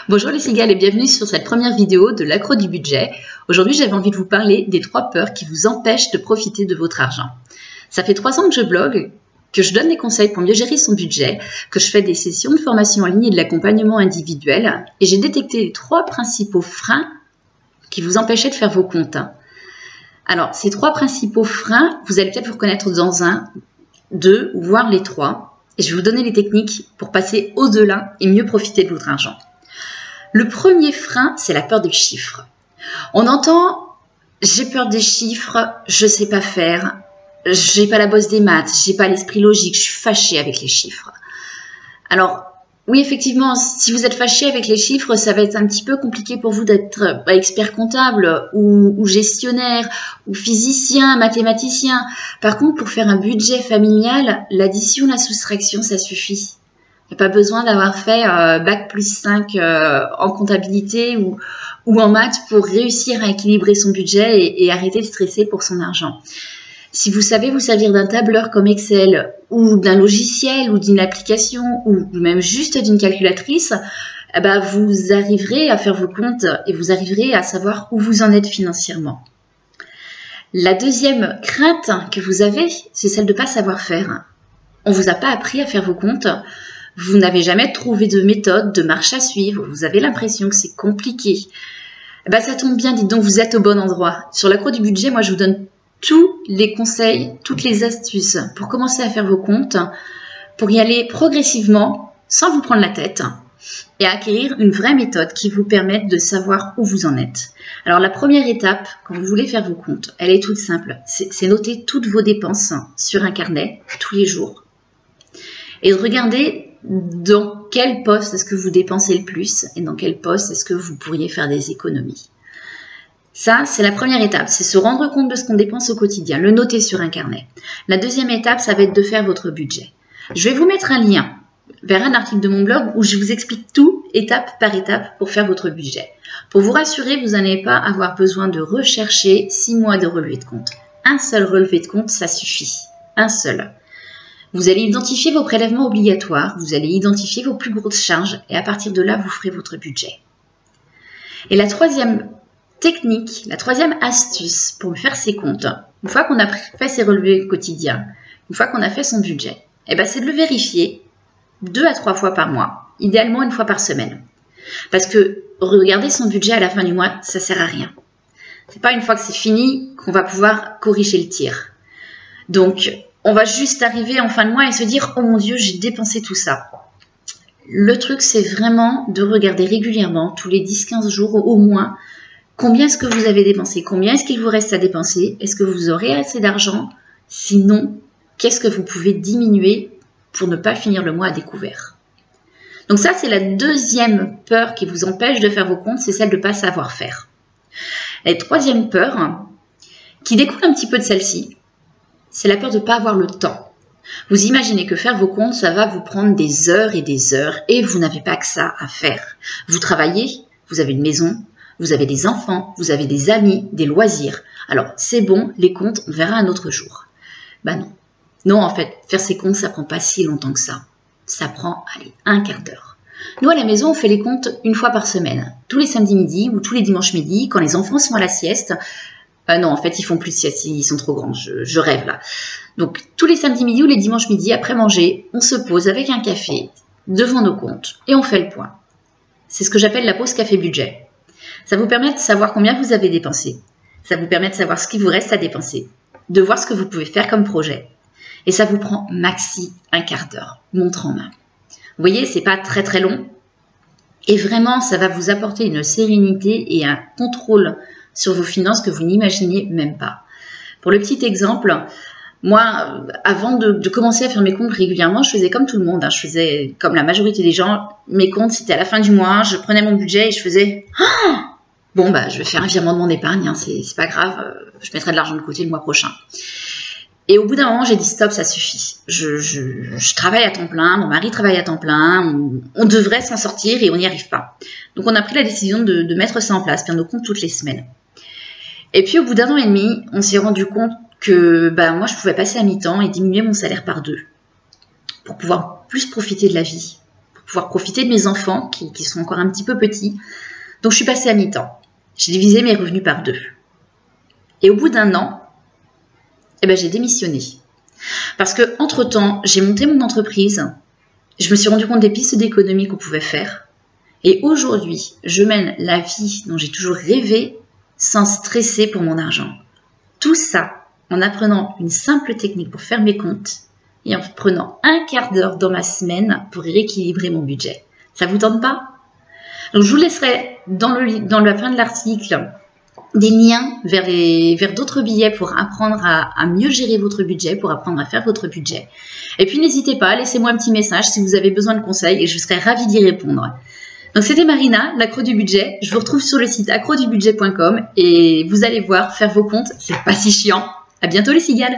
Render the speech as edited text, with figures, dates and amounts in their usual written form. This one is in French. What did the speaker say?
Bonjour les cigales et bienvenue sur cette première vidéo de l'accro du budget. Aujourd'hui, j'avais envie de vous parler des 3 peurs qui vous empêchent de profiter de votre argent. Ça fait 3 ans que je blogue, que je donne des conseils pour mieux gérer son budget, que je fais des sessions de formation en ligne et de l'accompagnement individuel, et j'ai détecté les 3 principaux freins qui vous empêchaient de faire vos comptes. Alors, ces 3 principaux freins, vous allez peut-être vous reconnaître dans 1, 2, voire les 3, et je vais vous donner les techniques pour passer au-delà et mieux profiter de votre argent. Le premier frein, c'est la peur des chiffres. On entend « j'ai peur des chiffres, je ne sais pas faire, j'ai pas la bosse des maths, j'ai pas l'esprit logique, je suis fâchée avec les chiffres ». Alors, oui, effectivement, si vous êtes fâché avec les chiffres, ça va être un petit peu compliqué pour vous d'être expert comptable ou gestionnaire ou physicien, mathématicien. Par contre, pour faire un budget familial, l'addition, la soustraction, ça suffit. Il n'y a pas besoin d'avoir fait bac plus 5 en comptabilité ou en maths pour réussir à équilibrer son budget et arrêter de stresser pour son argent. Si vous savez vous servir d'un tableur comme Excel ou d'un logiciel ou d'une application ou même juste d'une calculatrice, vous arriverez à faire vos comptes et vous arriverez à savoir où vous en êtes financièrement. La deuxième crainte que vous avez, c'est celle de ne pas savoir faire. On ne vous a pas appris à faire vos comptes. Vous n'avez jamais trouvé de méthode, de marche à suivre, vous avez l'impression que c'est compliqué. Ça tombe bien, dites donc, vous êtes au bon endroit. Sur l'accro du budget, moi je vous donne tous les conseils, toutes les astuces pour commencer à faire vos comptes, pour y aller progressivement, sans vous prendre la tête, et acquérir une vraie méthode qui vous permette de savoir où vous en êtes. Alors la première étape, quand vous voulez faire vos comptes, elle est toute simple, c'est noter toutes vos dépenses sur un carnet, tous les jours, et de regarder dans quel poste est-ce que vous dépensez le plus et dans quel poste est-ce que vous pourriez faire des économies. Ça, c'est la première étape, c'est se rendre compte de ce qu'on dépense au quotidien, le noter sur un carnet. La deuxième étape, ça va être de faire votre budget. Je vais vous mettre un lien vers un article de mon blog où je vous explique tout, étape par étape, pour faire votre budget. Pour vous rassurer, vous n'allez pas avoir besoin de rechercher 6 mois de relevé de compte. Un seul relevé de compte, ça suffit. Un seul. Vous allez identifier vos prélèvements obligatoires, vous allez identifier vos plus grosses charges et à partir de là, vous ferez votre budget. Et la troisième technique, la troisième astuce pour faire ses comptes, une fois qu'on a fait ses relevés quotidiens, une fois qu'on a fait son budget, c'est de le vérifier 2 à 3 fois par mois, idéalement 1 fois par semaine. Parce que regarder son budget à la fin du mois, ça ne sert à rien. Ce n'est pas une fois que c'est fini qu'on va pouvoir corriger le tir. Donc, on va juste arriver en fin de mois et se dire « Oh mon Dieu, j'ai dépensé tout ça ». Le truc, c'est vraiment de regarder régulièrement, tous les 10-15 jours au moins, combien est-ce que vous avez dépensé, combien est-ce qu'il vous reste à dépenser, est-ce que vous aurez assez d'argent, sinon, qu'est-ce que vous pouvez diminuer pour ne pas finir le mois à découvert. Donc ça, c'est la deuxième peur qui vous empêche de faire vos comptes, c'est celle de ne pas savoir faire. La troisième peur, qui découle un petit peu de celle-ci, c'est la peur de ne pas avoir le temps. Vous imaginez que faire vos comptes, ça va vous prendre des heures et vous n'avez pas que ça à faire. Vous travaillez, vous avez une maison, vous avez des enfants, vous avez des amis, des loisirs. Alors, c'est bon, les comptes, on verra un autre jour. Non. Non, en fait, faire ses comptes, ça prend pas si longtemps que ça. Ça prend, allez, un quart d'heure. Nous, à la maison, on fait les comptes 1 fois par semaine. Tous les samedis midi ou tous les dimanches midi, quand les enfants sont à la sieste. Non, en fait, ils font plus de sieste, ils sont trop grands, je rêve là. Donc, tous les samedis midi ou les dimanches midi, après manger, on se pose avec un café devant nos comptes et on fait le point. C'est ce que j'appelle la pause café budget. Ça vous permet de savoir combien vous avez dépensé. Ça vous permet de savoir ce qu'il vous reste à dépenser, de voir ce que vous pouvez faire comme projet. Et ça vous prend maxi un quart d'heure, montre en main. Vous voyez, c'est pas très très long. Et vraiment, ça va vous apporter une sérénité et un contrôle sur vos finances que vous n'imaginez même pas. Pour le petit exemple, moi, avant de commencer à faire mes comptes régulièrement, je faisais comme tout le monde. Je faisais comme la majorité des gens. Mes comptes, c'était à la fin du mois. Je prenais mon budget et je faisais « Bon, je vais faire un virement de mon épargne. C'est pas grave. Je mettrai de l'argent de côté le mois prochain. » Et au bout d'un moment, j'ai dit « Stop, ça suffit. Je travaille à temps plein. Mon mari travaille à temps plein. On devrait s'en sortir et on n'y arrive pas. » Donc, on a pris la décision de mettre ça en place, faire nos comptes toutes les semaines. Et puis, au bout d'1 an et demi, on s'est rendu compte que moi, je pouvais passer à mi-temps et diminuer mon salaire par 2 pour pouvoir plus profiter de la vie, pouvoir profiter de mes enfants qui sont encore un petit peu petits. Donc je suis passée à mi-temps. J'ai divisé mes revenus par 2. Et au bout d'un an, j'ai démissionné. Parce que entre-temps, j'ai monté mon entreprise, je me suis rendu compte des pistes d'économie qu'on pouvait faire. Et aujourd'hui, je mène la vie dont j'ai toujours rêvé sans stresser pour mon argent. Tout ça en apprenant une simple technique pour faire mes comptes et en prenant un quart d'heure dans ma semaine pour rééquilibrer mon budget. Ça vous tente pas? Donc je vous laisserai dans la fin de l'article des liens vers d'autres billets pour apprendre à mieux gérer votre budget, pour apprendre à faire votre budget. Et puis n'hésitez pas, laissez-moi un petit message si vous avez besoin de conseils et je serai ravie d'y répondre. Donc c'était Marina, l'accro du budget. Je vous retrouve sur le site accrodubudget.com et vous allez voir, faire vos comptes, c'est pas si chiant. À bientôt les cigales!